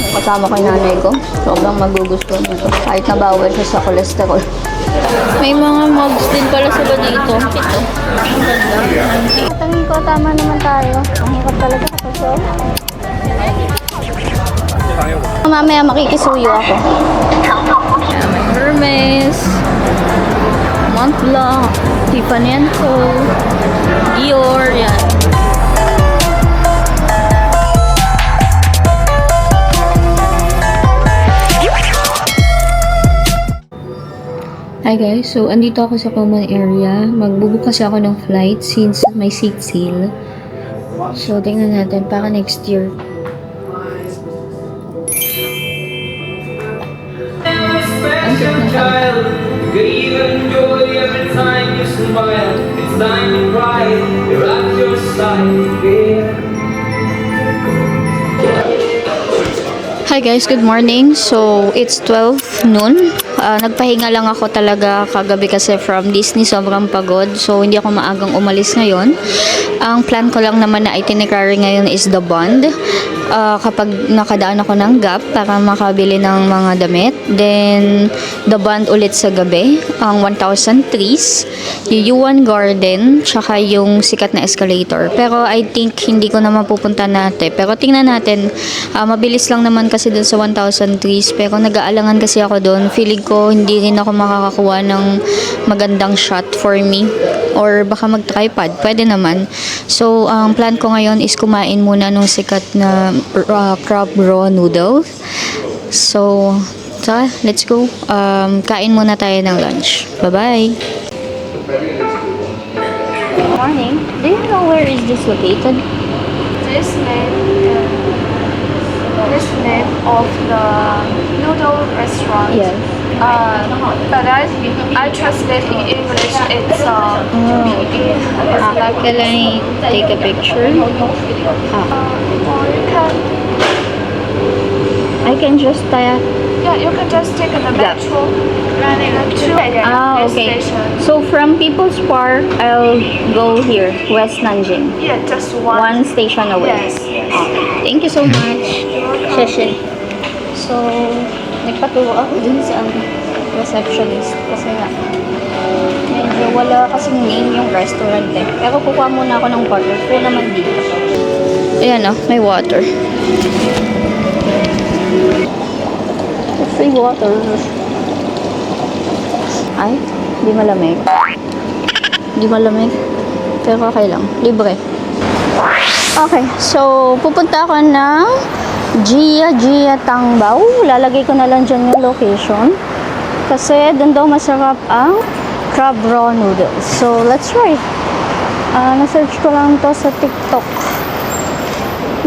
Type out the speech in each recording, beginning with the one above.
Kasama ko yung nanay ko. Sobrang magugustuhan nito. Kahit nabawal siya sa cholesterol. May mga mugs din pala sila dito. Ito. Ang ganda. Tingin ko, tama naman tayo. Ang hirap talaga kasi. Mamaya makikisuyo ako. May Hermes, Montblanc, Tiffany & Co, Dior, yan. Hi guys, so andito ako sa common area. Magbubook kasi ako ng flight since may seat sale. So tingnan natin para next year. Ang cute ng kanta. Hi guys, good morning. So, it's 12 noon. Nagpahinga lang ako talaga kagabi kasi from Disney, sobrang pagod. So, hindi ako maagang umalis ngayon. Ang plan ko lang naman na itinerary ngayon is the Bond. Kapag nakadaan ako ng Gap para makabili ng mga damit. Then, the Bond ulit sa gabi. Ang 1,000 trees. Yung Yuan Garden. Tsaka yung sikat na escalator. Pero I think hindi ko na mapupunta natin. Pero tingnan natin. Mabilis lang naman kasi dun sa 1,000 trees. Pero nag-aalangan kasi ako dun. Feeling ko hindi rin ako makakakuha ng magandang shot for me. Or baka mag-tripod. Pwede naman. So, ang plan ko ngayon is kumain muna nung sikat na crab raw noodles. So, let's go. Kain muna tayo ng lunch. Bye-bye! Good morning. Do you know where is this located? This name of the noodle restaurant. Yes. But I translate in English. It's like Can I take a picture? or you can I can just you can just take the metro running to this okay. station. So from People's Park, I'll go here, West Nanjing. Yeah, just One station away. Yes. Thank you so much. Sheshe. So, nagpaturo ako dun sa receptionist kasi nga medyo wala kasing name yung restaurant eh. Pero kukuha muna ako ng water. Free naman dito. Ayan may water. Free water. Ay, di malamig. Di malamig. Pero okay lang. Libre. Okay, so pupunta ako ng Gia Tangbao. Lalagay ko na lang dyan yung location. Kasi doon daw masarap ang crab raw noodles. So, let's try. Na-search ko lang to sa TikTok.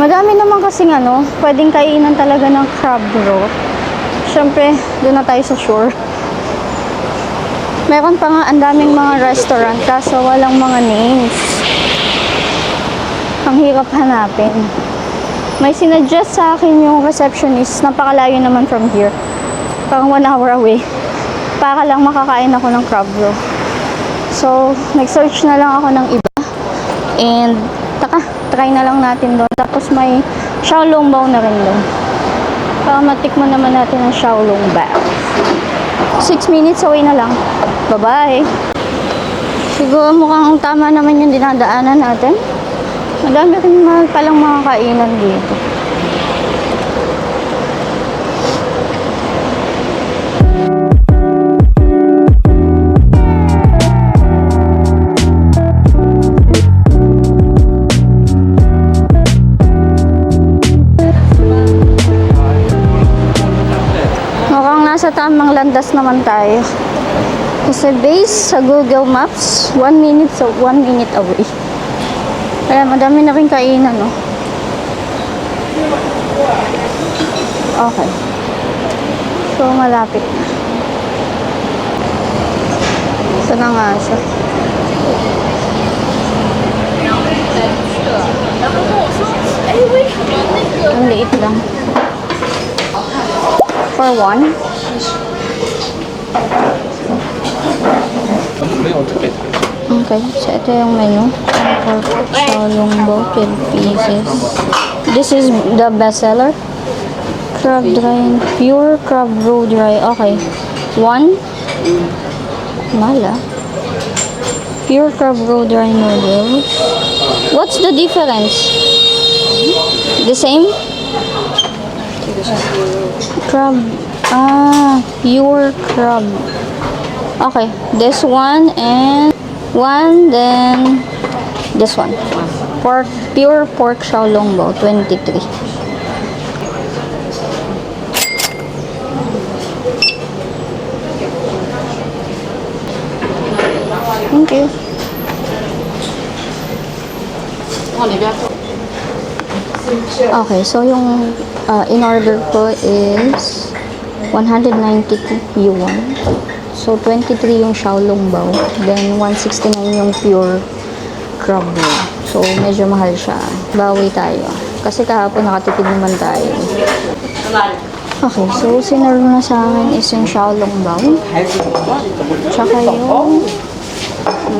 Madami naman kasing pwedeng kainan talaga ng crab raw. Siyempre, doon na tayo sa shore. Meron pa nga ang daming mga restaurant kaso walang mga names. Ang hirap hanapin. May sinuggest sa akin yung receptionist. Napakalayo naman from here. Parang 1 hour away. Para lang makakain ako ng crab roe. So, nag-search na lang ako ng iba. And, try na lang natin doon. Tapos may Xiaolongbao na rin doon. Para matikman naman natin ang Xiaolongbao. 6 minutes away na lang. Bye-bye! Siguro mukhang tama naman yung dinadaanan natin. Madami rin palang mga kainan dito. Mukhang nasa tamang landas naman tayo. Kasi based sa Google Maps, 1 minute away. Kaya madami na rin kainan, Okay. So, malapit na. Saan na nga siya? Ang liit lang. For one. Okay, so ito yung menu. For Xiaolongbao, 12 pieces. This is the best seller. Crab dry. Pure crab roe dry. Okay. 1. Mala. Pure crab roe dry noodles. What's the difference? The same? Crab. Pure crab. Okay. This one and one, then this one. Pure pork xiaolongbao, 23. Thank you. Okay, so yung in-order ko is 192 yuan. So, 23 yung xiaolongbao. Then, 169 yung pure crab roe. So, medyo mahal siya. Bawi tayo. Kasi kahapon nakatipid naman tayo. Okay, so sinerve na sa akin is yung xiaolongbao. Tsaka yung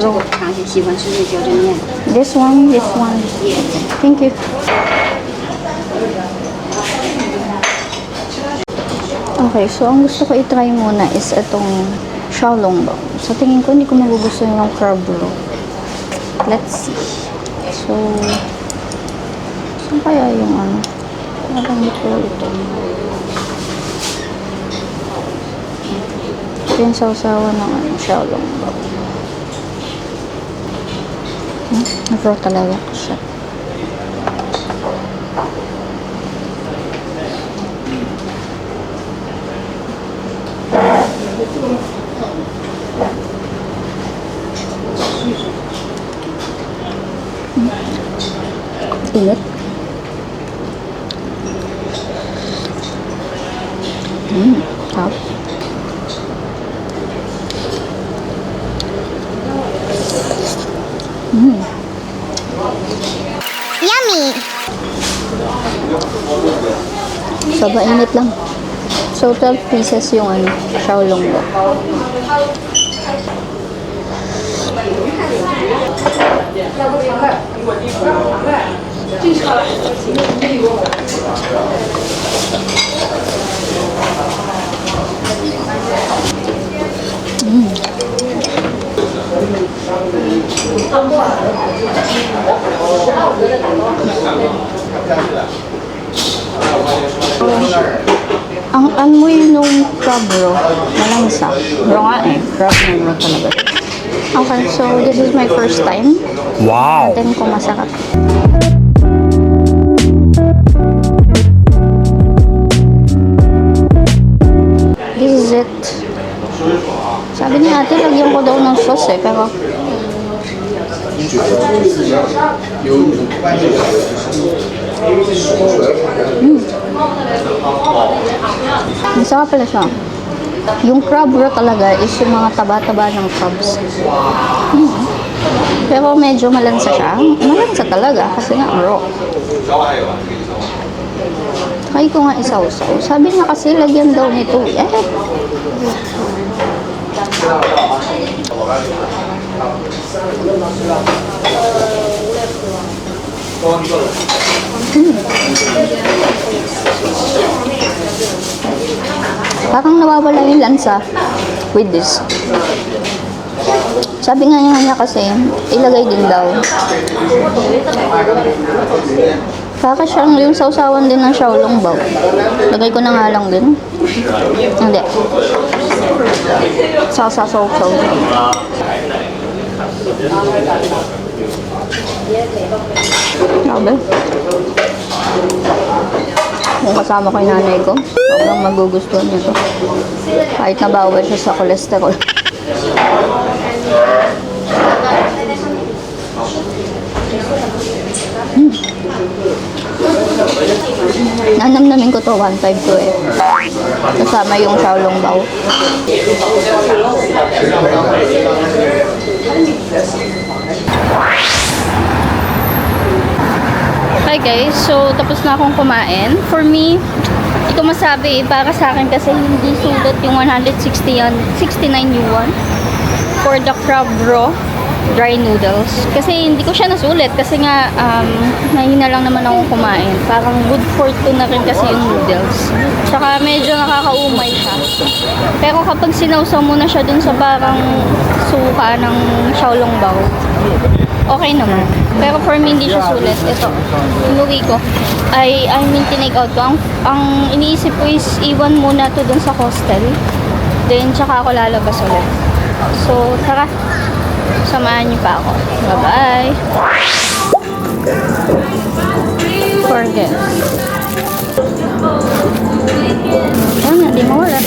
如果螃蟹喜欢吃那标准面， this one. Thank you. Okay, so ang gusto ko i-try muna is itong xiaolongbao. Sa tingin ko, hindi ko magugustuhan yung crab roe. Let's see. So, saan kaya yung ano? Parang ito. Ito yung sausawa ng xiaolongbao. Nag-raw talaga ko siya. Init. Top. Yummy! Sobrang init lang. So, 12 pieces yung ano, xiaolongbao. Ang amoy nung crab roe, malansa. Raw nga eh. Crab na raw talaga. Okay, so this is my first time. Wow! Natin kung masarap. This is it. Sabi ni ate, lagyan ko daw ng sauce eh, pero masarap pala siya. Yung crab roe talaga is yung mga taba-taba ng crabs. Pero medyo malansa siya. Malansa talaga kasi nga raw. Try ko nga isaw-saw. Sabi niya kasi lagyan daw nito. Parang nawawala yung lansa with this. Sabi nga niya kasi, ilagay din daw. Para siyang yung sausawan din ng xiaolongbao. Lagay ko na nga lang din. Hindi. Sausaw. Grabe. Kung kasama ko yung nanay ko, sobrang magugustuhan niya to. Kahit nabawal siya sa cholesterol. Nanamnamin ko to, 1.5 to eh. Kasama yung xiaolongbao. Hi guys, so tapos na akong kumain. For me, hindi ko masabi para sa akin kasi hindi sulit yung 169 yuan for the crab roe. dry noodles. Kasi hindi ko siya nasulit kasi nga mahina lang naman akong kumain. Parang good for two na rin kasi yung noodles. Tsaka medyo nakakaumay siya. Pero kapag sinawsaw mo na siya dun sa parang suka ng xiaolongbao, okay naman. Pero for me, hindi siya sulit. Ito, inuwi ko. I mean, tinake out ko. Ang iniisip ko is iwan muna to dun sa hostel. Then, tsaka ako lalabas ulit. So, tara. Samahan niyo pa ako. Bye-bye. Forget. Ayan, hindi mawala.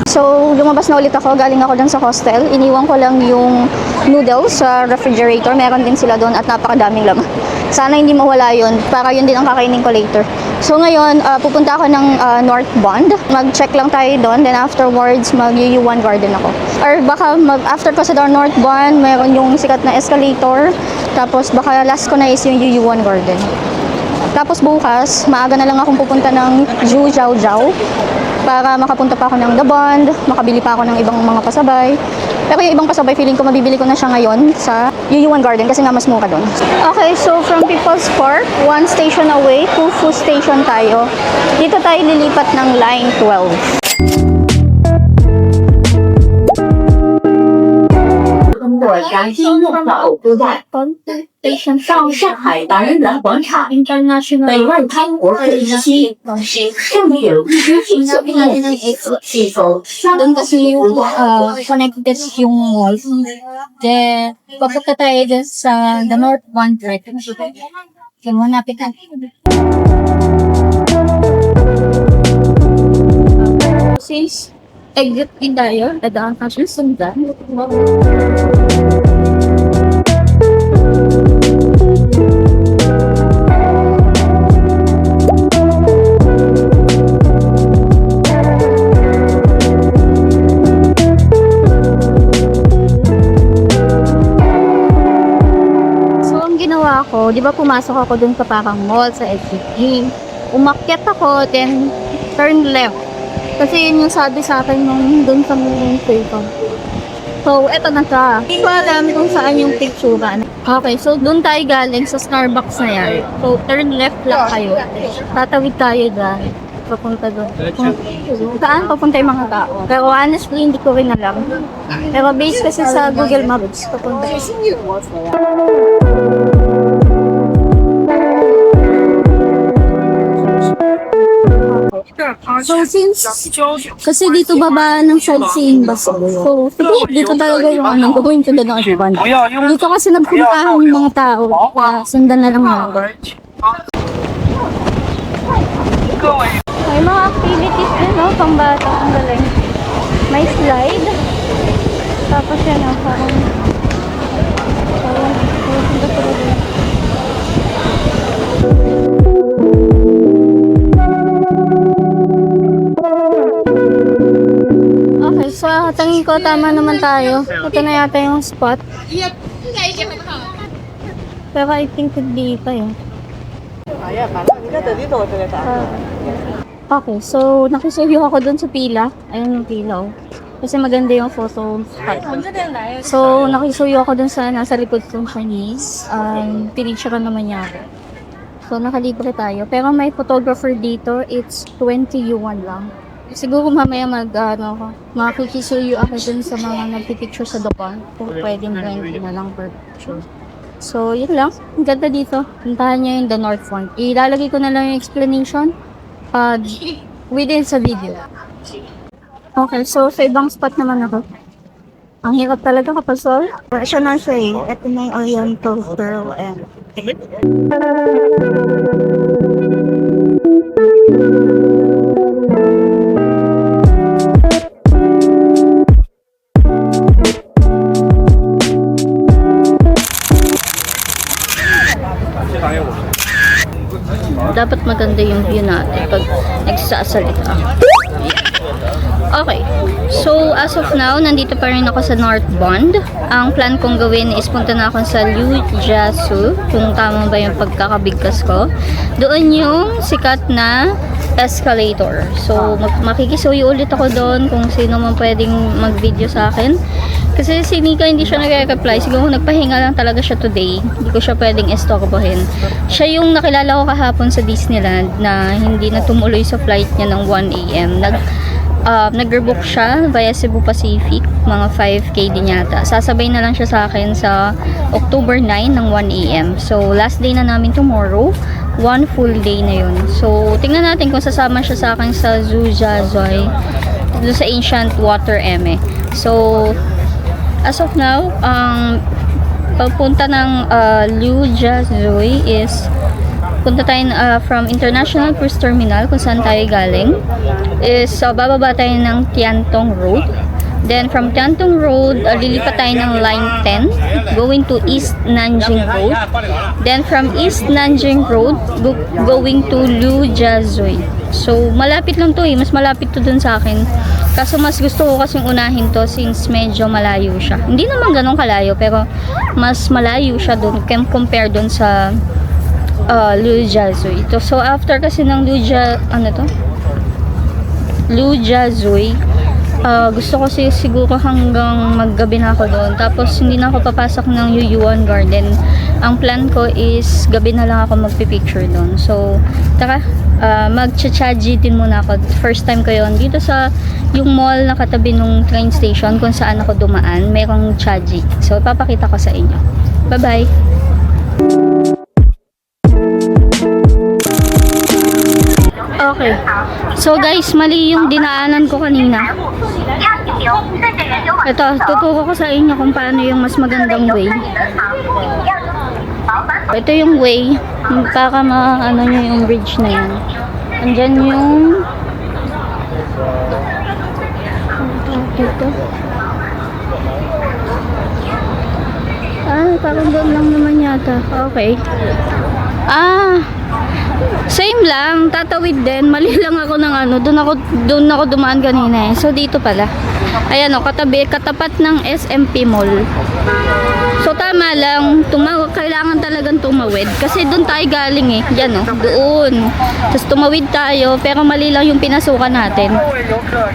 So, lumabas na ulit ako. Galing ako dun sa hostel. Iniwan ko lang yung noodles sa refrigerator. Meron din sila doon at napakadaming laman. Sana hindi mawala yun. Para yun din ang kakainin ko later. So, ngayon, pupunta ako ng North Bond. Mag-check lang tayo doon. Then afterwards, mag-Yuyuan Garden ako. Or baka after ko sa North Bond, meron yung sikat na escalator. Tapos baka last ko na is yung Yuyuan Garden. Tapos bukas, maaga na lang akong pupunta ng Zhu Jiao Jiao para makapunta pa ako ng The Bond, makabili pa ako ng ibang mga pasabay. Pero yung ibang pasabay, feeling ko mabibili ko na siya ngayon sa Yuyuan Garden kasi nga mas mura doon. Okay, so from People's Park, 1 station away, Kufu Station tayo. Dito tayo lilipat ng Line 12. 通过陕西诺宝都在上上海达人园广场、北外滩国会一期是上面有一些景色片，是否相 Doon kasi yung connected yung mall. Then, papunta tayo dun sa the North One Track. Kaya mo napitan. Since exit din tayo, dadaan tayo sundan. Di ba pumasok ako dun sa parang mall sa SCG. Umakyat ako, then turn left. Kasi yun yung sabi sa akin nung dun sa moving station. So, eto na siya. Hindi ko alam kung saan yung picture. Okay, so dun tayo galing sa Starbucks na yan. So, turn left lang kayo. Tatawid tayo dyan. Papunta doon. Saan papunta yung mga tao? Pero honestly, hindi ko rin alam. Pero based kasi sa Google Maps, papunta. So, since, kasi dito baba ng sightseeing bus. So, siguro dito talaga yung going to the North One. Dito kasi nagpuntahan yung mga tao. Sundan na lang ako. May mga activities din, no? Pang bata, ang galing. May slide. Tapos yan, no? Parang okay, so tingin ko tama naman tayo. Ito na yata yung spot. Pero I think hindi pa yun. Okay, so nakisuyo ako dun sa pila. Ayun yung pila. Kasi maganda yung photo spot. So nakisuyo ako dun sa nasa likod kong Chinese. Pinicture naman niya ako. So nakalibre tayo. Pero may photographer dito. It's 20 yuan lang. Siguro mamaya makikisuyo ako dun sa mga nagpipicture sa doon. Kung pwedeng 20 na lang per picture. So, yun lang. Ang ganda dito. Puntahan nyo yung The North Front. Ilalagay ko na lang yung explanation within sa video. Okay, so sa ibang spot naman ako. Ang hirap talaga kapasol. Siya na siya eh. Ito na yung Oriental Pearl and dapat maganda yung view natin pag nagsasalita. Okay. So, as of now, nandito pa rin ako sa North Bond. Ang plan kong gawin is punta na ako sa Liu Jiasu, kung tama ba yung pagkakabigkas ko. Doon yung sikat na escalator. So, makikisuyo ulit ako doon kung sino man pwedeng mag-video sa akin. Kasi si Nika hindi siya nag-reply. Siguro nagpahinga lang talaga siya today. Hindi ko siya pwedeng estorbohin. Siya yung nakilala ko kahapon sa Disneyland na hindi na tumuloy sa flight niya ng 1 a.m. Nag-rebook siya via Cebu Pacific, mga 5K din yata. Sasabay na lang siya sa akin sa October 9 ng 1 a.m. So, last day na namin tomorrow. 1 full day na yun. So, tingnan natin kung sasama siya sa akin sa Zoo Jazoy, doon sa Ancient Water Eme. So, as of now, pagpunta ng Zoo Jazoy is punta tayo from International Cruise Terminal kung saan tayo galing is bababa tayo ng Tiantong Road. Then from Tiantong Road, lilipat tayo ng Line 10 going to East Nanjing Road. Then from East Nanjing Road, going to Zoo Jazoy. So malapit lang to mas malapit to dun sa akin. Kaso mas gusto ko kasing unahin to since medyo malayo siya. Hindi naman ganun kalayo pero mas malayo siya dun compare dun sa Zoo Jazoy. So after kasi ng Zoo Jazoy, gusto ko siguro hanggang maggabi na ako doon. Tapos hindi na ako papasok ng Yuyuan Garden. Ang plan ko is gabi na lang ako magpipicture doon. So tara, mag-chachaji din muna ako. First time ko yun dito sa yung mall na katabi nung train station kung saan ako dumaan. Merong chaji. So papakita ko sa inyo. Bye bye. Okay. So guys, mali yung dinaanan ko kanina. Ito, tuturo ko sa inyo kung paano yung mas magandang way. Ito yung way para maano nyo yung bridge na yan. Andyan yung ito. Parang doon lang naman yata. Okay. Same lang, tatawid din. Mali lang ako ng doon ako dumaan kanina eh. So dito pala. Ayan katapat ng SMP Mall. So tama lang, kailangan talagang tumawid kasi doon tayo galing eh. Yan doon. Tapos tumawid tayo pero mali lang yung pinasukan natin.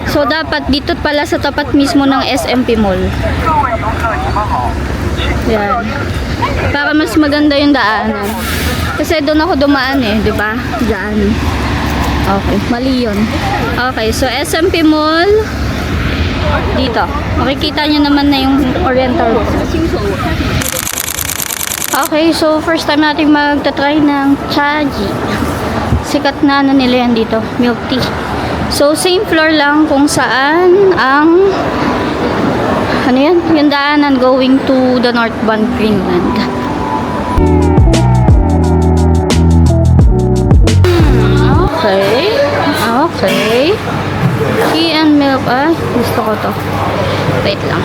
So dapat dito pala sa tapat mismo ng SMP Mall. Yan. Para mas maganda yung daanan. Kasi doon ako dumaan eh, di ba? Diyan. Okay, mali yun. Okay, so SMP Mall. Dito. Makikita nyo naman na yung Oriental. Okay, so first time natin magta-try ng chaji. Sikat na nila yan dito, milk tea. So same floor lang kung saan ang yung daanan going to the northbound Greenland. Okay. Tea and milk. Gusto ko to. Wait lang.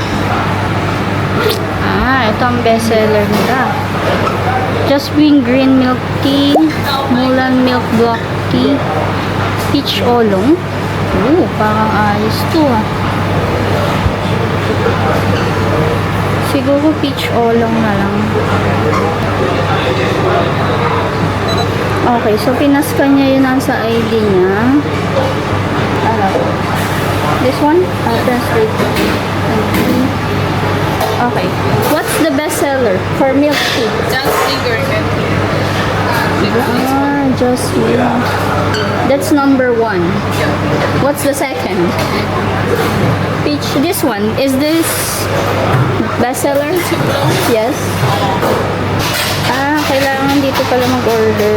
Ito ang bestseller nila. Jasmine green milk tea, Mulan milk black tea, peach oolong. Parang ayos to Siguro peach oolong na lang. Okay, so pinaskan niya yun nasa ID niya. This one? Translate. Okay. What's the best seller for milk tea? Jasmine. That's number 1. What's the second? Peach. This one. Is this best seller? Yes. Kailangan dito pala mag-order.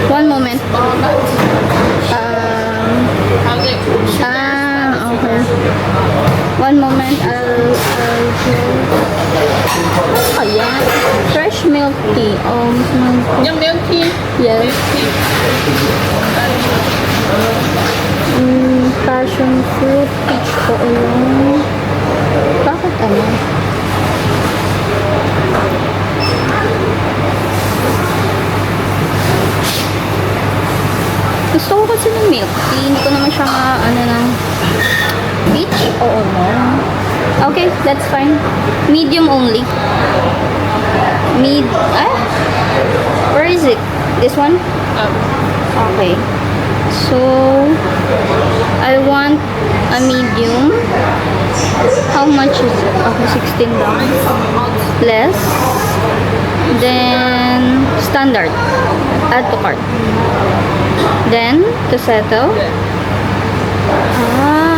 One moment. Okay. One moment. Ayan. Fresh milk tea. Yung milk tea? Yes. Passion fruit, peach oolong. Bakit Gusto ko kasi ng milk tea. Hindi ko naman siya ng peach oolong. Okay, That's fine. Medium only. Where is it? This one? Okay. So, I want a medium. How much is it? Okay, 16 lang. Less. Then, standard. Add to cart. Then, to settle.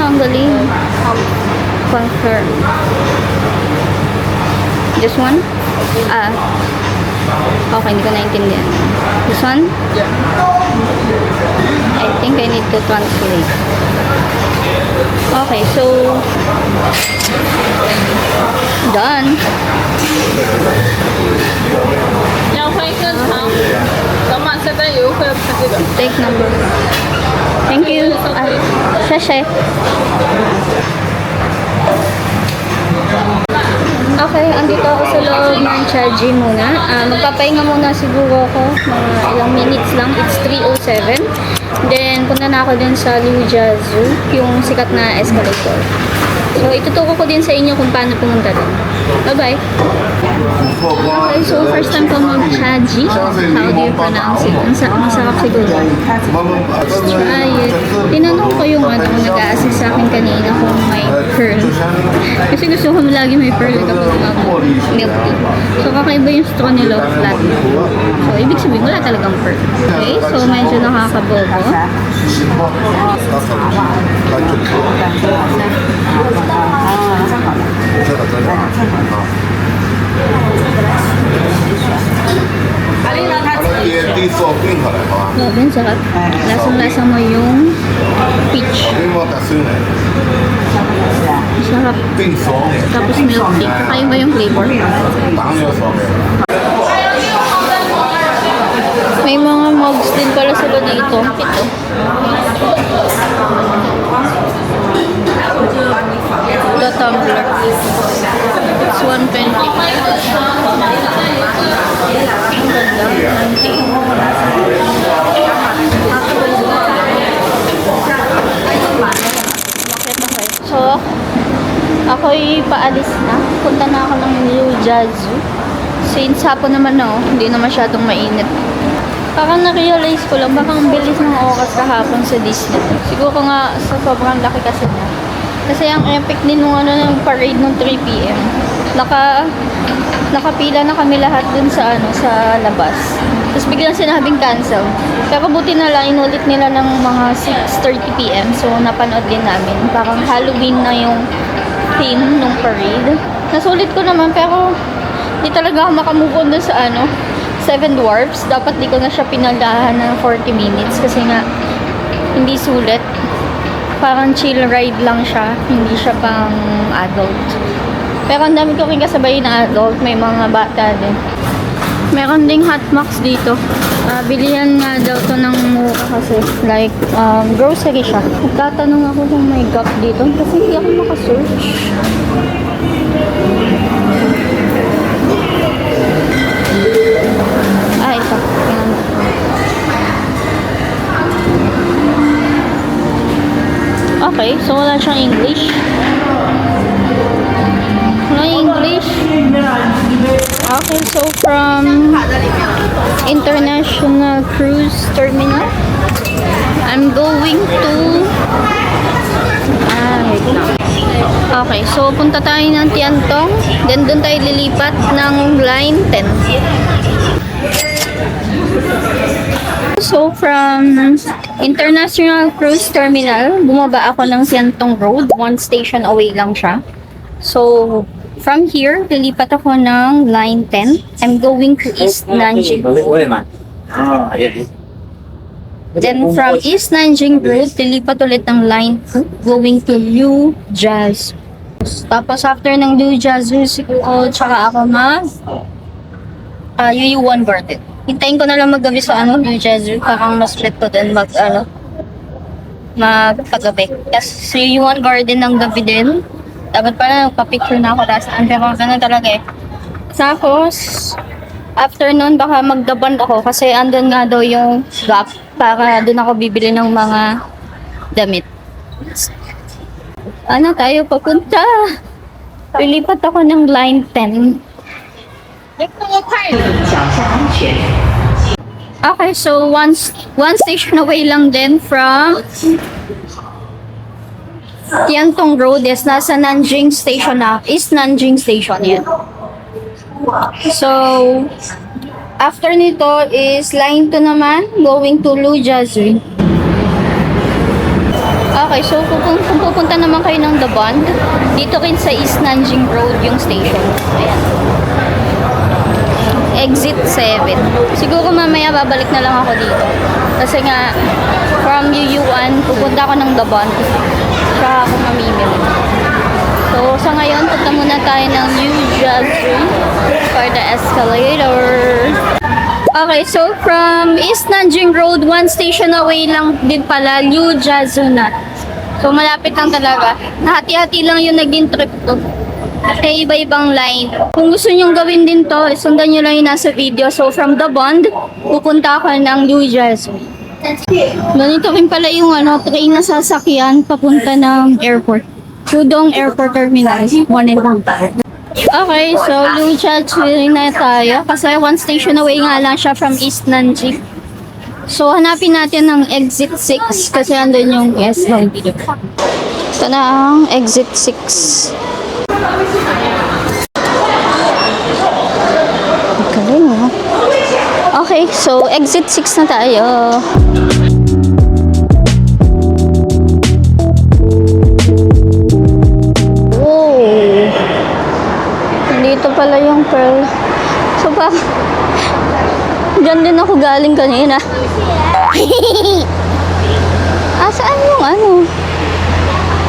Ang galing. Confirm. This one? Okay, hindi ko naintindihan. This one? I think I need to translate. Okay, so done. 要换一个长，小马现在有会拍这个。 Take number. Thank you. Sashay. Okay, andito ako sa loob ng Chaji muna. Magpapahinga muna siguro ako. Mga ilang minutes lang. It's 3:07. Then, punta na ako din sa Liujiazu, yung sikat na escalator. So, ituturo ko din sa inyo kung paano pumunta doon. Bye-bye! Okay, so first time ko mag-Chaji. How do you pronounce it? Masarap siguro. Let's try it. Tinanong ko yung nag-a-assist sa akin kanina kung may pearl. Kasi gusto ko lagi may pearl kapag milk tea. So, kakaiba yung straw nila flat. So, ibig sabihin, wala talagang pearl. Okay, so medyo nakakabobo. Grabe, ang sarap. Lasang-lasa mo yung peach. Sarap. Tapos milk tea. Kakaiba yung flavor. May mga mugs din pala sila dito. Ito. The tumbler. It's 120. Ang ganda. Okay. So, ako'y paalis na. Punta na ako ng Liujiazu. Since hapon naman hindi na masyadong mainit. Parang na-realize ko lang, baka ang bilis ng oras kahapon sa Disney. Siguro nga sa sobrang laki kasi na. Kasi ang epic din nung ng parade nung 3 p.m. Nakapila na kami lahat dun sa sa labas. Tapos biglang sinabing cancel. Pero buti na lang inulit nila ng mga 6:30 p.m. So napanood din namin. Parang Halloween na yung theme nung parade. Nasulit ko naman pero di talaga ako makamove on dun sa Seven Dwarfs. Dapat di ko na siya pinagahan ng 40 minutes kasi nga hindi sulit. Parang chill ride lang siya. Hindi siya pang adult. Pero ang dami ko rin kasabay na adult. May mga bata din. Meron ding hotbox dito. Bilihan nga daw to ng mura kasi. Like, grocery siya. Tatanong ako kung may gap dito kasi hindi ako makasearch. Ito. Okay, so wala siyang English. No English. Okay, so from International Cruise Terminal, I'm going to wait lang. Okay, so punta tayo ng Tiantong, then doon tayo lilipat ng Line 10. So, from International Cruise Terminal, bumaba ako ng Tiantong Road. 1 station away lang siya. So, from here, lilipat ako ng Line 10. I'm going to East Nanjing Road. Then, from East Nanjing Road, lilipat ulit ng Line 2, going to Liujiazu. Tapos, after ng Liujiazu, siguro, tsaka ako Yuyuan Garden. Hintayin ko na lang maggabi sa Liujiazu. Parang mas-split ko din magpagabi. Kasi Yuyuan Garden ng gabi din. Dapat pala nagpa-picture na ako last time. Pero ganun talaga eh. Tapos, after nun, baka magdaband ako. Kasi andun nga daw yung gap. Para dun ako bibili ng mga damit. Tayo papunta? Lilipat ako ng line 10. Okay, so one station away lang din from Tiantong Road is nasa Nanjing Station na. Is Nanjing Station yan. So, after nito is line 2 naman, going to Lujiazui. Okay, so kung pupunta naman kayo ng The Bond, dito rin sa East Nanjing Road yung station. Ayan. Exit 7. Siguro mamaya babalik na lang ako dito. Kasi nga, from UU1, pupunta ako ng The Bond. Saka ako mamimili. So, sa ngayon, punta muna tayo ng Lujiazui for the escalator. Okay, so from East Nanjing Road, one station away lang din pala, Lujiazui na. So, malapit lang talaga. Nahati-hati lang yung naging trip to. Kasi iba-ibang line. Kung gusto nyong gawin din to, sundan nyo lang yung nasa video. So, from The Bond, pupunta ako ng Lujiazui. Ganito rin pala yung train na sasakyan papunta ng airport. Pudong Airport Terminal. Okay, so Lujiazui na tayo. Kasi one station away nga lang siya from East Nanjing. So, hanapin natin ang exit 6 kasi andun yung SLT. Ito na ang exit 6. Galing, no? Okay, so exit 6 na tayo. Wow! Dito pala yung Pearl. So, dyan din ako galing kanina. Saan yung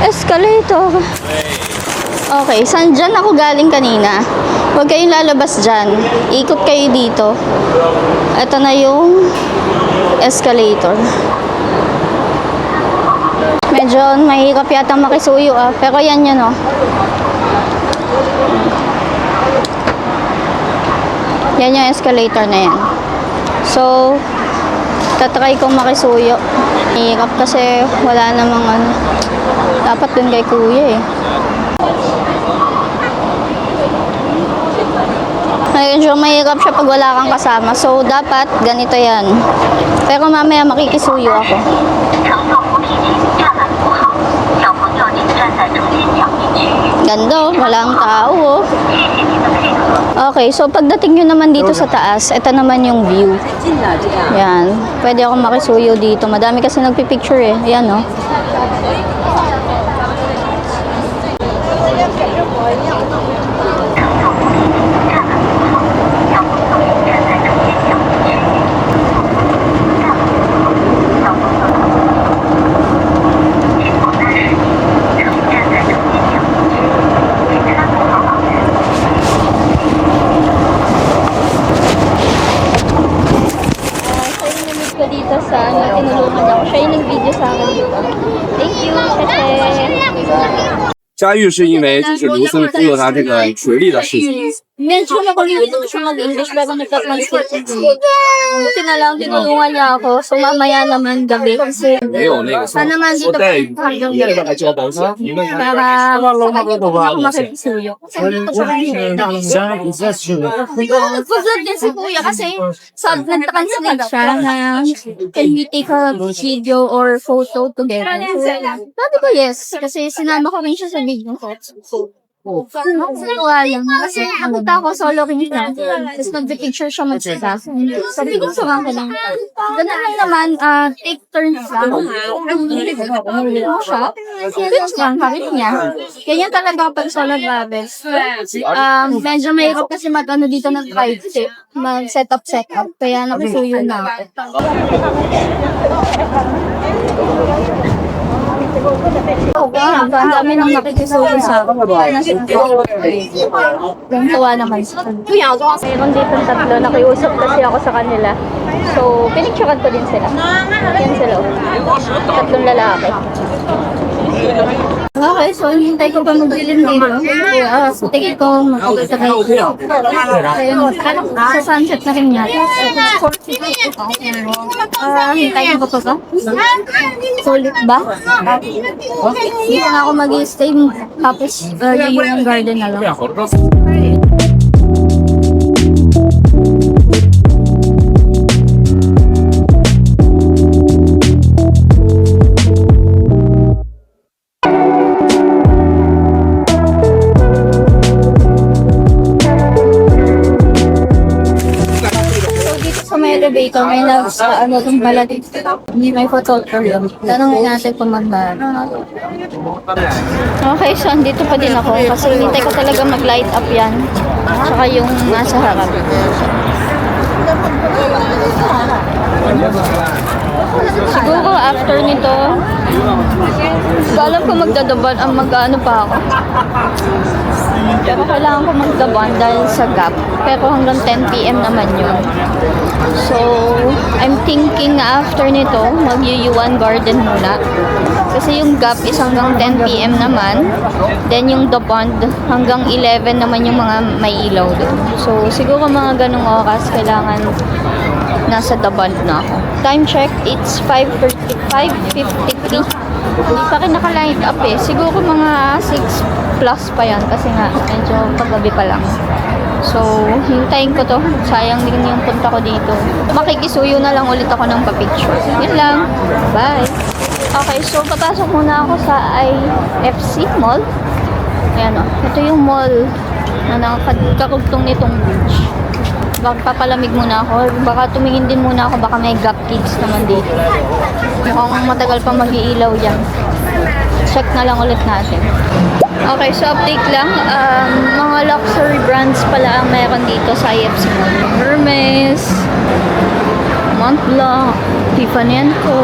escalator? Okay, saan dyan ako galing kanina? Huwag kayong lalabas dyan. Ikot kayo dito. Ito na yung escalator. Medyo mahirap yata makisuyo pero yan yun Yan yung escalator na yan. So, tatry kong makisuyo. Mahirap kasi wala namang dapat dun kay kuya Medyo mahirap siya pag wala kang kasama. So, dapat ganito yan. Pero mamaya makikisuyo ako. Ganda, walang tao Okay, so pagdating nyo naman dito sa taas, ito naman yung view. Yan. Pwede ako makisuyo dito. Madami kasi nagpipicture Yan dito sa tinulungan ako. Siya yung nag-video sa akin dito. Thank you, kasi 嘉裕是因为就是卢森出了他这个水利的事情， medyo nakalimutan siya mag-English pero nagka-translate. Buti na lang, tinulungan niya ako. So, mamaya naman gabi. Kasi, 没有那个 sana naman dito hanggang gabi. Para ako makikisuyo. Kasi dito sa kanila. Nag-vlog din si Kuya kasi nag-translate siya na can we take a video or photo together? Sabi ko yes. Kasi sinama ko rin siya sa video ko. Wala lang. Kasi napunta ako, solo rin siya. Tapos nag-picture siya mag-isa. Sabi ko sa mga lang. Ganun lang naman, take turns lang. Siya. Pinch lang, kapit niya. Ganyan talaga pag solo travels. Medyo mahirap kasi mag-ano dito ng drive tip. Mag-set up. Kaya nakisuyo na ako. Ang dami nang nakikisuyo sa akin. Yung tuwa naman siya. Meron dito tatlo, nakiusap kasi ako sa kanila. So, pinicturean ko din sila. Yan sila. Tatlong lalaki. Okay, so hintay ko pa magdilim dito. Sa tingin ko magkakasabay ko. Sa sunset na rin yan. Hintayin ko pa ba? Sulit ba? Dito na ako mag-stay. Tapos yung garden na lang. Elevator, may ano itong pala dito. May photographer. Tanongin natin kung magkano. Okay, so andito pa din ako kasi hintay ko talaga mag-light up yan. Tsaka yung nasa harap. Siguro after nito, alam ko magdadaban ang mag-ano pa ako. Pero kailangan ko magdaban dahil sa gap. Pero hanggang 10 PM naman yun. So, I'm thinking na after nito, mag-Yuan Garden muna. Kasi yung gap is hanggang 10 PM naman. Then yung The Pond, hanggang 11 naman yung mga may ilaw doon. So, siguro mga ganong oras, kailangan nasa The Pond na ako. Time check, it's 5:53. Hindi pa rin naka-light up eh. Siguro mga 6 plus pa yan kasi nga medyo paggabi pa lang. So, hintayin ko to. Sayang din yung punta ko dito. Makikisuyo na lang ulit ako ng pa-picture. Yun lang. Bye! Okay, so papasok muna ako sa IFC Mall. Ayan o. Ito yung mall na nakakagtong nitong bridge. Papalamig muna ako. Baka tumingin din muna ako. Baka may Gap Kids naman dito. Mukhang matagal pa mag-iilaw yan. Check na lang ulit natin. Okay, so update lang. Mga luxury brands pala ang meron dito sa IFC Mall. Hermes, Montblanc, Tiffany & Co,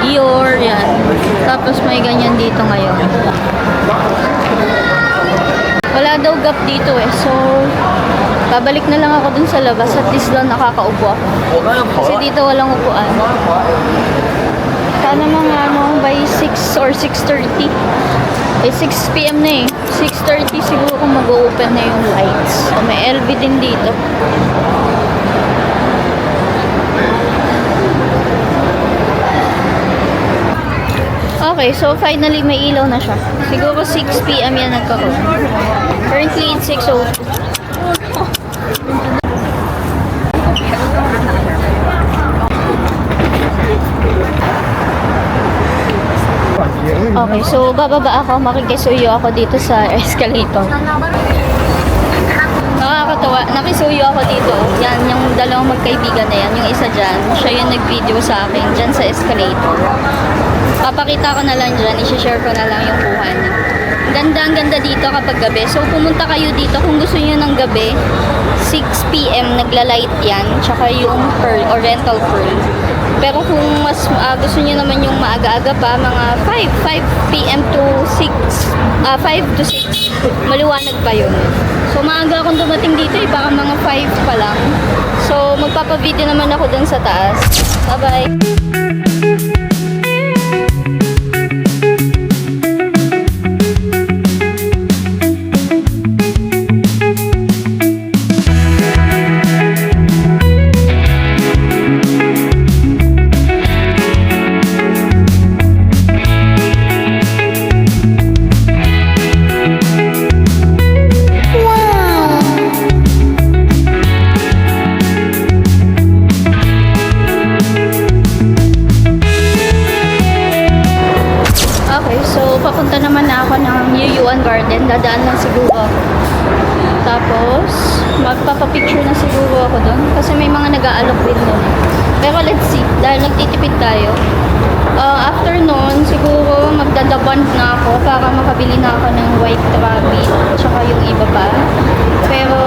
Dior, yan. Tapos may ganyan dito ngayon. Wala daw Gap dito eh. So, babalik na lang ako dun sa labas. At least lang nakakaupo ako. Kasi dito walang upuan. Sana mga by 6 or 6:30. 6 PM na eh. 6:30 siguro kung mag-open na yung lights. So, may LV din dito. Okay, so finally may ilaw na siya. Siguro 6 PM yan nagkaroon. Currently it's 6:02. Okay, so bababa ako, makikisuyo ako dito sa escalator. Nakakatawa, nakisuyo ako dito. Yan, yung dalawang magkaibigan na yan. Yung isa dyan, siya yung nag-video sa akin dyan sa escalator. Papakita ko na lang dyan, i-share ko na lang yung kuha niya. Ang ganda dito kapag gabi. So, pumunta kayo dito kung gusto niyo ng gabi. 6 PM nagla-light yan, tsaka yung pearl or rental pearl. Pero kung mas gusto niyo naman yung maaga-aga pa, mga 5 PM to 6, 5 to 6, maliwanag pa yun. So, maaga akong dumating dito, baka mga 5 pa lang. So, magpapavideo naman ako dun sa taas. Bye-bye! Papunta naman na ako ng Yuan Garden. Dadaan lang siguro ako. Tapos, magpapapicture na siguro ako doon. Kasi may mga nag-aalok din doon. Pero let's see. Dahil nagtitipid tayo. After noon, siguro magdadaband na ako para makabili na ako ng White Rabbit. Tsaka yung iba pa. Pero,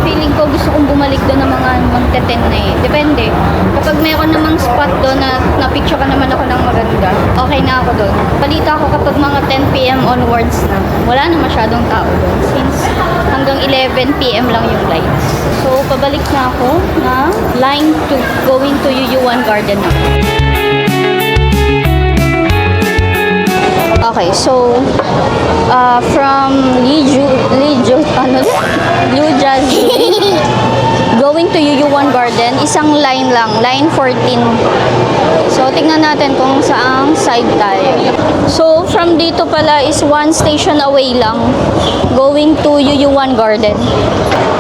feeling ko gusto kong bumalik doon ng mga magte-10 na eh. Depende. Kapag meron namang spot doon na na-picture ka naman ako ng maganda, okay na ako doon. Balita ko kapag mga 10 PM onwards na, wala na masyadong tao doon. Since hanggang 11 PM lang yung lights. So, pabalik na ako na line 2 going to Yuan Garden na. Okay, so from Liujiazui going to Yuyuan Garden, isang line lang, line 14. So, tingnan natin kung saang side tayo. So, from dito pala is one station away lang going to Yuyuan Garden.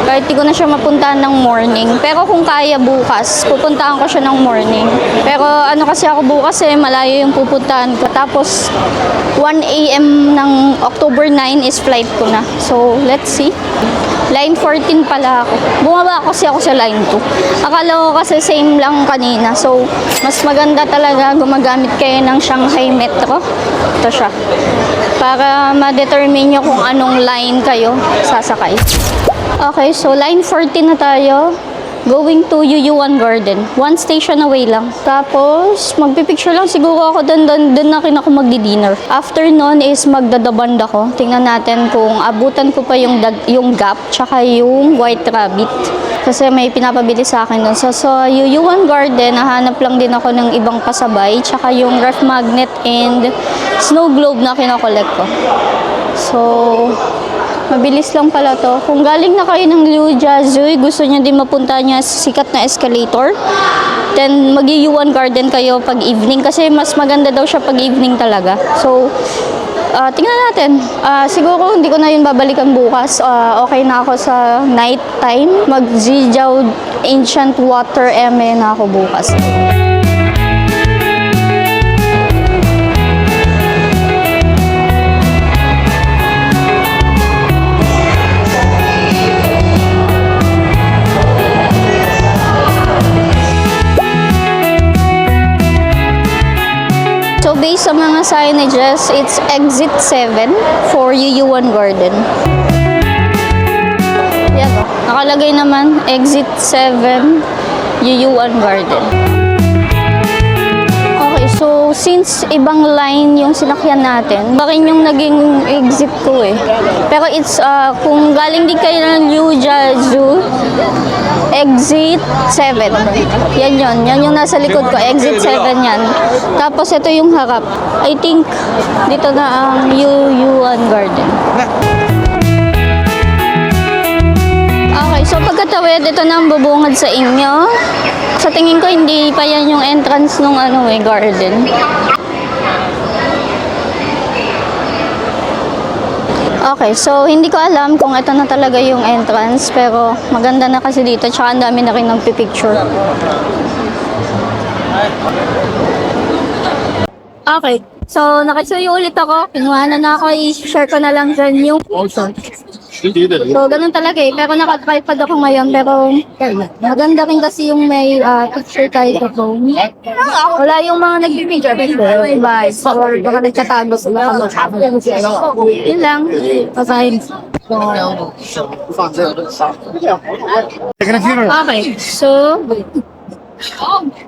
Kahit di ko na siya mapuntahan ng morning. Pero kung kaya bukas, pupuntahan ko siya ng morning. Pero ano kasi ako bukas malayo yung pupuntahan ko. Tapos 1 AM ng October 9 is flight ko na. So, let's see. Line 14 pala ako. Bumaba kasi ako sa line 2. Akala ko kasi same lang kanina. So, mas maganda talaga gumagamit kayo ng Shanghai Metro. Ito siya. Para ma-determine nyo kung anong line kayo sasakay. Okay, so line 14 na tayo. Going to Yuyuan Garden. One station away lang. Tapos, magpipicture lang siguro ako doon na ako magdi-dinner. After nun is magdadaband ako. Tingnan natin kung abutan ko pa yung Gap tsaka yung White Rabbit. Kasi may pinapabili sa akin doon. So, Yuyuan Garden, nahanap lang din ako ng ibang kasabay. Tsaka yung ref magnet and snow globe na kinokollect ko. So, mabilis lang pala to. Kung galing na kayo ng Liujiazui, gusto nyo din mapunta niya sa sikat na escalator, then mag-Yuyuan Garden kayo pag evening kasi mas maganda daw siya pag evening talaga. So, tingnan natin. Siguro hindi ko na yun babalikan bukas. Okay na ako sa night time. Mag-Zijiao Ancient Water na ako bukas. So, based sa mga signages, it's exit 7 for Yuyuan Garden. Yan o. Nakalagay naman, exit 7, Yuyuan Garden. Okay, so since ibang line yung sinakyan natin, bakin yung naging exit ko eh. Pero it's, kung galing din kayo ng Liujiazui, exit 7. Yan yun. Yan yung nasa likod ko. Exit 7 yan. Tapos ito yung harap. I think dito na ang Yuyuan Garden. Okay, so pagkatawid, ito na ang bubungad sa inyo. Sa tingin ko, hindi pa yan yung entrance nung garden. Okay, so hindi ko alam kung ito na talaga yung entrance, pero maganda na kasi dito, tsaka ang dami na rin nagpipicture. Okay, so nakasuyo ulit ako, kinuha na ako, i-share ko na lang dyan yung photo. So, ganun talaga eh, pero naka-tripod ako ngayon, pero maganda rin kasi yung may picture tayo sa phone. Wala yung mga nagpipicture, pero iba, or baka nagtatago sila. Yun lang, pasahin.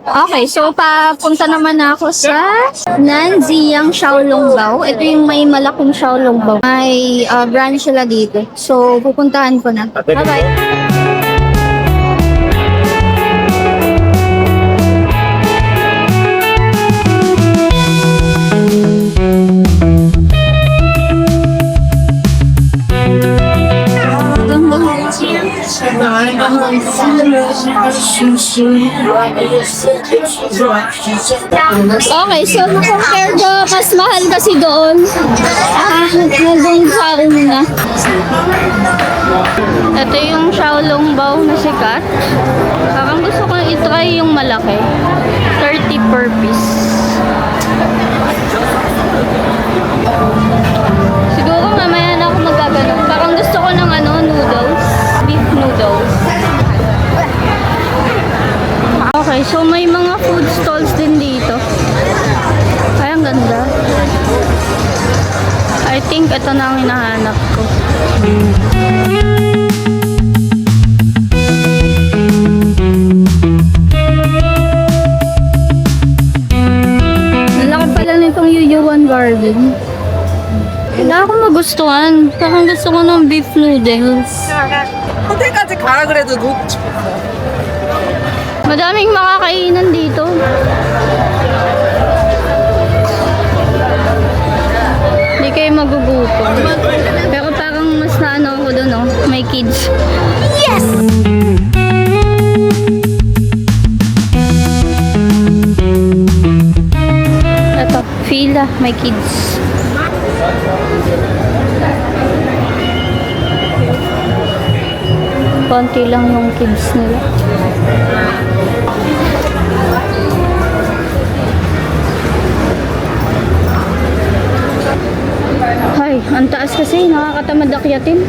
Okay, so papunta naman ako sa Nanziyang Xiaolongbao. Ito yung may malaking Xiaolongbao. May branch sila dito. So, pupuntahan ko na. Bye-bye! Okay, so compare ko, mas mahal kasi doon. Nandun sa una. Ito yung Xiaolongbao na sikat. Parang gusto ko i-try yung malaki. 30 per piece. Siguro mamaya na ako magagano. Parang gusto ko ng noodles. Beef noodles. Okay, so may mga food stalls din dito. Ay, ang ganda. I think ito na ang hinahanap ko. Nalaki pala nitong Yuyuan Garden. Wala akong magustuhan. Parang gusto ko ng beef noodles. 호텔까지 가라 그래도 놓고 싶어. Madaming makakainan dito. kayo magugutom. Pero parang mas naano ako doon, oh. May kids. Yes! Ito, fila, may kids. Konti lang yung kids nila. Ay, ang taas kasi, nakakatamad akyatin.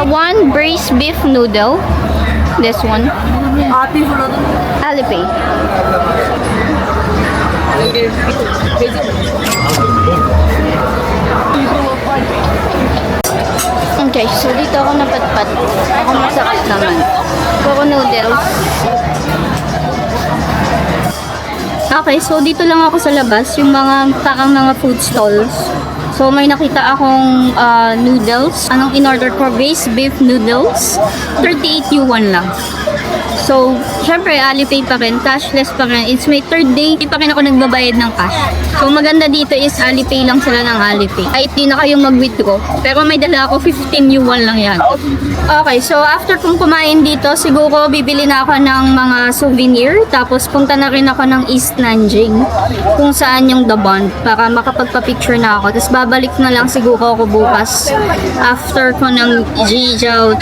One braised beef noodle. This one. Alipay. Okay, so dito ako napatpat. Ako masakit naman. Coco noodles. Okay, so dito lang ako sa labas, yung mga parang mga food stalls. So may nakita akong noodles. Anong in-order ko? Braised beef noodles. 38 yuan lang. So, syempre, Alipay pa rin. Cashless pa rin. It's my third day. Hindi pa rin ako nagbabayad ng cash. So, maganda dito is Alipay lang sila ng Alipay. Kahit di na kayong mag-withdraw. Pero may dala ako, 15 yuan lang yan. Okay, so after kong kumain dito, siguro bibili na ako ng mga souvenir. Tapos, punta na rin ako ng East Nanjing. Kung saan yung The Bund. Para makapagpa-picture na ako. Tapos, babalik na lang siguro ako bukas. After ko ng Jijiao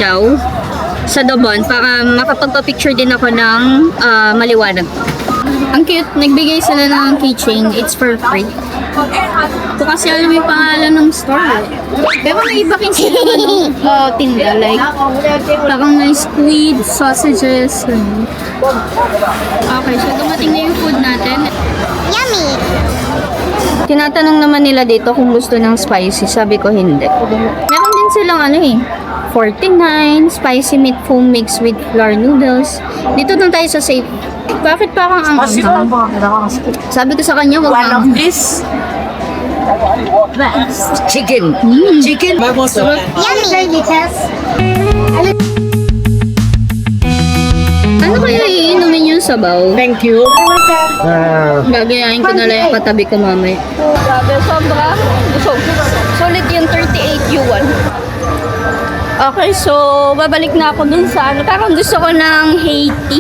sa The Bund para makapagpa-picture din ako ng maliwanag. Ang cute, nagbigay sila ng keychain. It's for free. Ito kasi alam yung pangalan ng store. Pero may iba kin sila ng tinda. Like, parang may squid, sausages. Okay, so dumating na yung food natin. Yummy! Tinatanong naman nila dito kung gusto ng spicy. Sabi ko hindi. Meron din silang 49 spicy meat foam mix with flour noodles. Dito lang tayo sa safe. Bakit parang ang sabi ko sa kanya, wag One lang. of this. Chicken. Chicken. Ano kaya iinumin yung sabaw? Thank you. Gagayain ko na lang yung katabi ko mamaya. Grabe, sobra. Sulit yung 38 yuan. Okay, so babalik na ako dun sa parang gusto ko ng Haiti.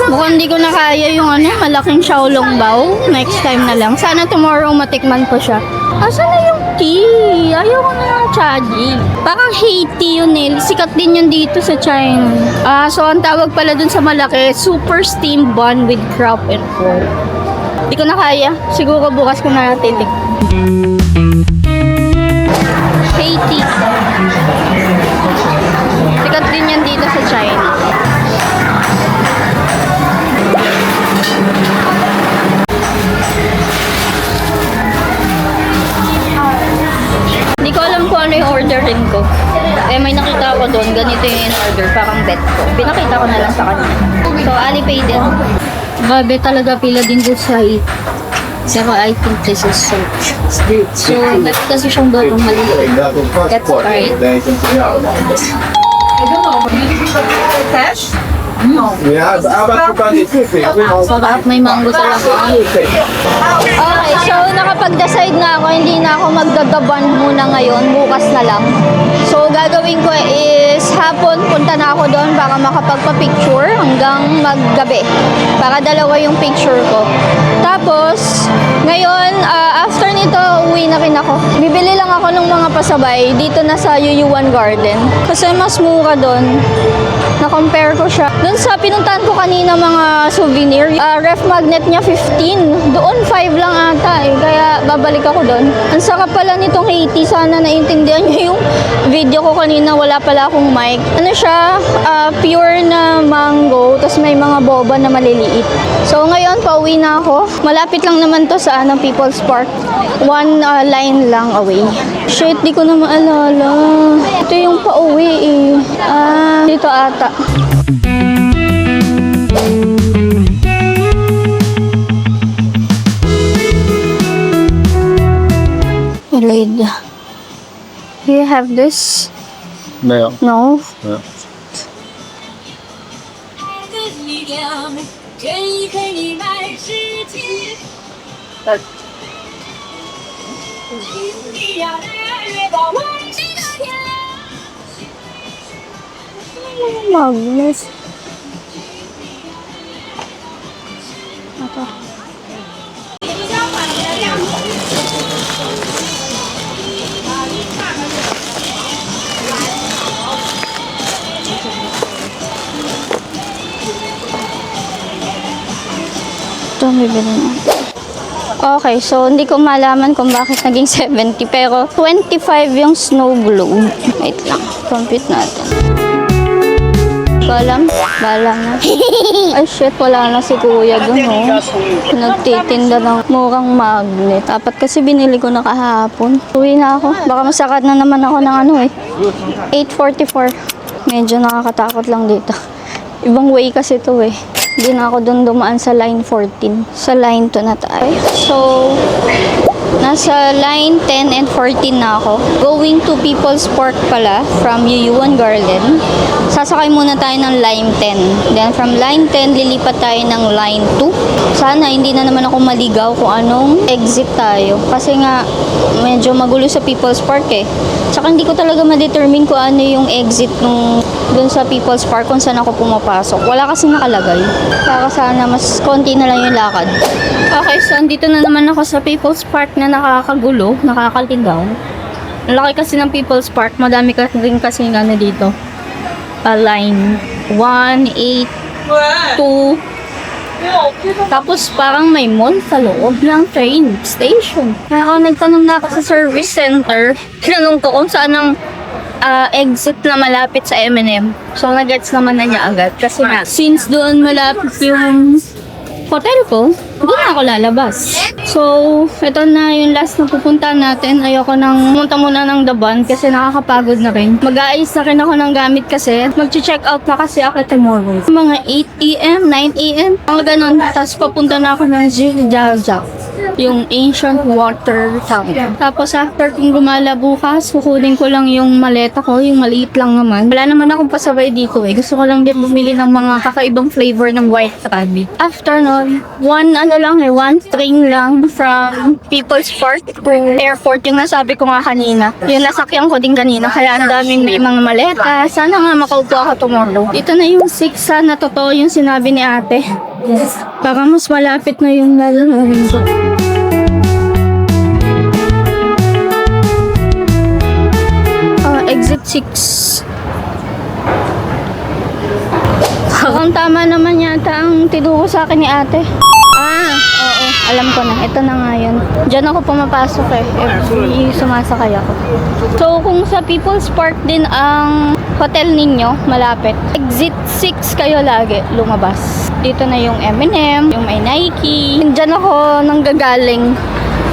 Mukhang hindi ko na kaya yung malaking Xiaolong bao. Next time na lang. Sana tomorrow matikman ko siya. Asan na yung tea? Ayaw ko na ng chaji. Parang Haiti yun eh. Sikat din yun dito sa China. So ang tawag pala dun sa malaki, super steamed bun with crab and pork. Hindi ko na kaya. Siguro bukas ko na titik. Haiti. Sikat din yan dito sa China. Hindi ko alam kung ano yung orderin ko. May nakita ako doon, ganito yung in-order, parang bet ko. Pinakita ko na lang sa kanya. So, Alipay din. Grabe talaga pila din doon sa Haiti. Pero I think this is so cheap. So, bet kasi siyang batong maliit. That's right. Cash? Sarap, may mango talaga. Okay, so nakapag-decide na ako, hindi na ako magdadaband muna ngayon, bukas na lang. So gagawin ko is hapon, punta na ako doon para makapagpa-picture hanggang maggabi. Para dalawa yung picture ko. Tapos, ngayon, after nito, uwi na rin ako. Bibili lang ako ng mga pasabay dito na sa Yuyuan Garden. Kasi mas mura doon. Na-compare ko siya. Doon sa pinuntahan ko kanina mga souvenir, ref magnet niya 15. Doon 5 lang ata eh. Kaya babalik ako doon. Ang sarap pala nitong Haiti. Sana naintindihan niyo yung video ko kanina. Wala pala akong mic. Ano siya? Pure na mango. Tapos may mga boba na maliliit. So ngayon, pauwi na ako. Malapit lang naman to sa People's Park. One line lang away. Shit, di ko na maalala. Ito yung pauwi eh. Dito ata. Delayed. Do you have this? 没有， No? 没有。Magnes. Ito. Ito, bibili natin. Okay, so hindi ko malaman kung bakit naging 70 pero 25 yung snow globe. Wait lang, compute natin. Balam na. Ay shit, wala na si kuya dun, oh. Nagtitinda ng murang magnet. Apat kasi binili ko na kahapon. Uwi na ako. Baka masakad na naman ako ng ano eh. 8:44. Medyo nakakatakot lang dito. Ibang way kasi to eh. Hindi na ako dun dumaan sa line 14. Sa line 2 na tayo. So, nasa line 10 and 14 na ako. Going to People's Park pala from Yuyuan Garden. Sasakay muna tayo ng line 10. Then from line 10, lilipat tayo ng line 2. Sana hindi na naman ako maligaw kung anong exit tayo. Kasi nga, medyo magulo sa People's Park eh. Tsaka hindi ko talaga ma-determine kung ano yung exit dun sa People's Park kung saan ako pumapasok. Wala kasi nakalagay. Kaya sana mas konti na lang yung lakad. Okay, so andito na naman ako sa People's Park na nakakagulo, nakakaligaw. Ang laki kasi ng People's Park. Madami kasi ano dito. Line 1, 8, 2. Tapos parang may mall sa loob ng train station. Kaya ako nagtanong na ako sa service center. Tinanong ko kung saan ang exit na malapit sa M&M. So nag-gets naman na niya agad. Kasi nga, since doon malapit yung hotel ko, hindi na ako lalabas. So, ito na yung last na pupuntahan natin. Ayoko nang pumunta muna ng Daban kasi nakakapagod na rin. Mag-aayos na rin ako ng gamit kasi mag-check out na kasi ako tomorrow. Mga 8 AM, 9 AM, mga ganun. Tapos papunta na ako ng Ziljaja, yung ancient water tower. Tapos after kong gumala bukas, kukunin ko lang yung maleta ko, yung maliit lang naman. Wala naman akong pasabay dito eh. Gusto ko lang din bumili ng mga kakaibang flavor ng white rabbit. After nun, one train lang from People's Park to airport. Yung nasabi ko nga kanina. Yung nasakyan ko din kanina. Kaya ang daming may mga maleta. Sana nga makaupo ako tomorrow. Ito na yung 6 na totoo yung sinabi ni ate. Baka mas malapit na yung lalawin ko. Exit 6. Ang tama naman yata ang tinuro sa akin ni ate. Oo. Alam ko na. Ito na nga yun. Diyan ako pumapasok eh. Every sumasakay ako. So, kung sa People's Park din ang hotel ninyo, malapit. Exit 6 kayo lagi lumabas. Dito na yung M&M, yung may Nike. Diyan ako nanggagaling.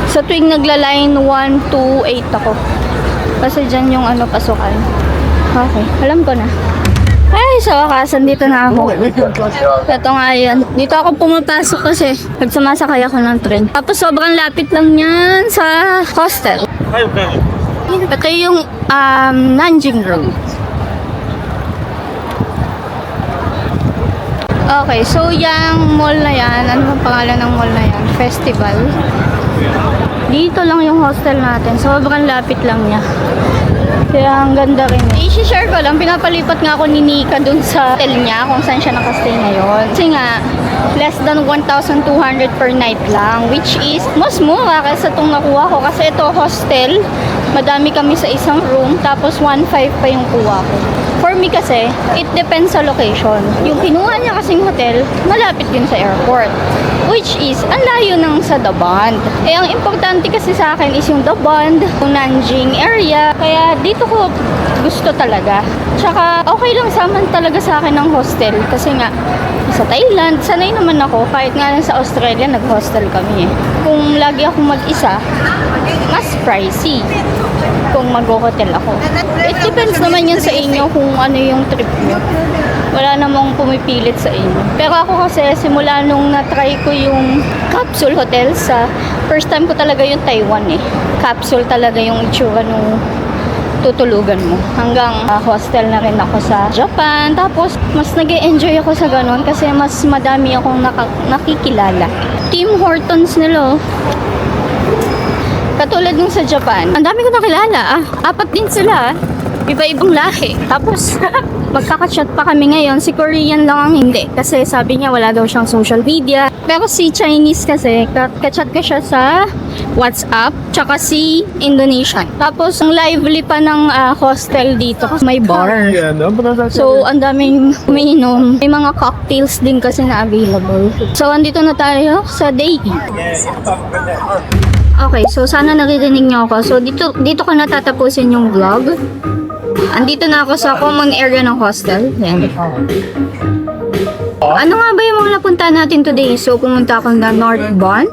Sa tuwing nagla-line 1 to 8 ako. Kasi dyan yung pasukan. Okay, alam ko na. Ay, sa wakas, dito na ako. Ito nga yan. Dito ako pumapasok kasi pag sumasakay ako ng train. Tapos sobrang lapit lang yan sa hostel. Ito yung Nanjing Road. Okay, so yung mall na yan, ano ang pangalan ng mall na yan? Festival. Dito lang yung hostel natin. Sobrang lapit lang niya. Kaya ang ganda rin. I-share ko lang, pinapalipat nga ako ni Nika dun sa hotel niya kung saan siya nakastay ngayon. Kasi nga, less than 1,200 per night lang. Which is, mas mura kaysa itong nakuha ko. Kasi ito hostel, madami kami sa isang room. Tapos 1,500 pa yung kuha ko. For me kasi, it depends sa location. Yung kinuha niya kasing hotel, malapit din sa airport. Which is, ang layo ng sa Daband. Eh, ang importante kasi sa akin is yung Daband, yung Nanjing area. Kaya dito ko gusto talaga. Tsaka, okay lang saman talaga sa akin ng hostel. Kasi nga, sa Thailand, sanay naman ako. Kahit nga sa Australia, nag-hostel kami eh. Kung lagi akong mag-isa, mas pricey kung mag-hotel ako. It depends naman yan sa inyo kung ano yung trip nyo. Wala namang pumipilit sa inyo. Pero ako kasi, simula nung na-try ko yung capsule hotel sa first time ko talaga yung Taiwan eh. Capsule talaga yung itsura nung tutulugan mo. Hanggang hostel na rin ako sa Japan. Tapos, mas nag-enjoy ako sa ganun kasi mas madami akong nakikilala. Tim Hortons nila, oh. Katulad nung sa Japan, ang dami ko nakilala. 4 din sila. Iba-ibang lahi. Tapos, magkakachat pa kami ngayon. Si Korean lang ang hindi. Kasi sabi niya wala daw siyang social media. Pero si Chinese kasi, kachat ko siya sa WhatsApp. Tsaka si Indonesian. Tapos, ang lively pa ng hostel dito. Kasi may bar. So, ang daming umiinom. May mga cocktails din kasi na available. So, andito na tayo sa Daegi. Okay, so sana naririnig niyo ako. So, dito ko natatapusin yung vlog. Andito na ako sa common area ng hostel. Yan. Ano nga ba yung mga napunta natin today? So, pumunta ako na North Bund,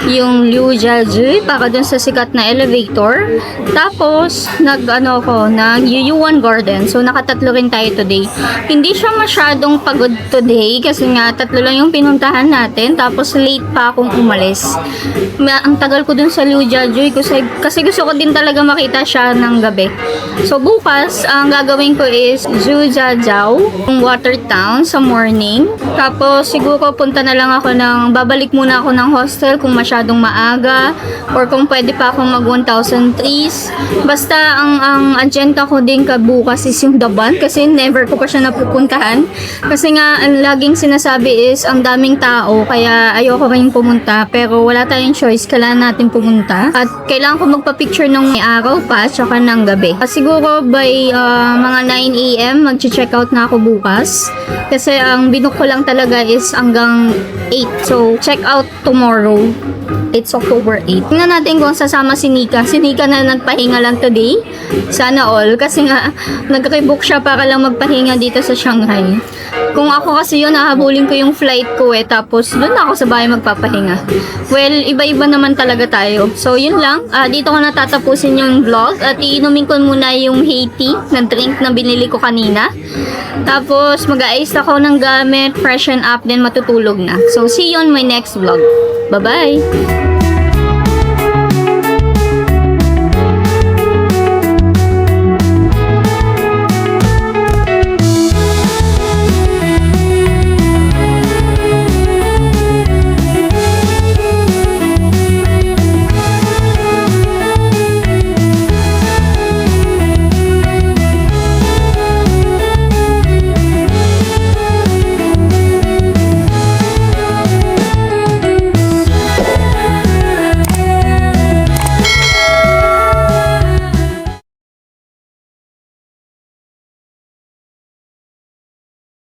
yung Liujiaji, para dun sa sikat na elevator. Tapos, nag-Yuyuan Garden. So, nakatatlo rin tayo today. Hindi siya masyadong pagod today kasi nga, 3 lang yung pinuntahan natin. Tapos, late pa akong umalis. Ang tagal ko dun sa Liujiaji kasi gusto ko din talaga makita siya ng gabi. So, bukas, ang gagawin ko is Zhujiajiao, yung water town sa morning. Tapos, siguro punta na lang ako babalik muna ako ng hostel kung masyadong maaga or kung pwede pa akong mag 1,000 trees. Basta, ang agenda ko din kabukas is yung Daban kasi never ko pa siya napupuntahan. Kasi nga, ang laging sinasabi is ang daming tao kaya ayoko rin pumunta pero wala tayong choice, kailangan natin pumunta. At kailangan ko magpa-picture ng may araw pa tsaka ng gabi. Siguro by mga 9 AM mag-check out na ako bukas. Kasi ang binook ko lang talaga is hanggang 8. So, check out tomorrow. It's October 8. Tingnan natin kung sasama si Nika. Si Nika na nagpahinga lang today. Sana all. Kasi nga, nag-rebook siya para lang magpahinga dito sa Shanghai. Kung ako kasi yun, nahabulin ko yung flight ko tapos doon ako sa bahay magpapahinga. Well, iba-iba naman talaga tayo. So, yun lang. Dito ko natatapusin yung vlog. At iinumin ko muna yung Haiti na drink na binili ko kanina. Tapos, mag-a-ice ako ng gamit, freshen up, then matutulog na. So, see you on my next vlog. Bye-bye!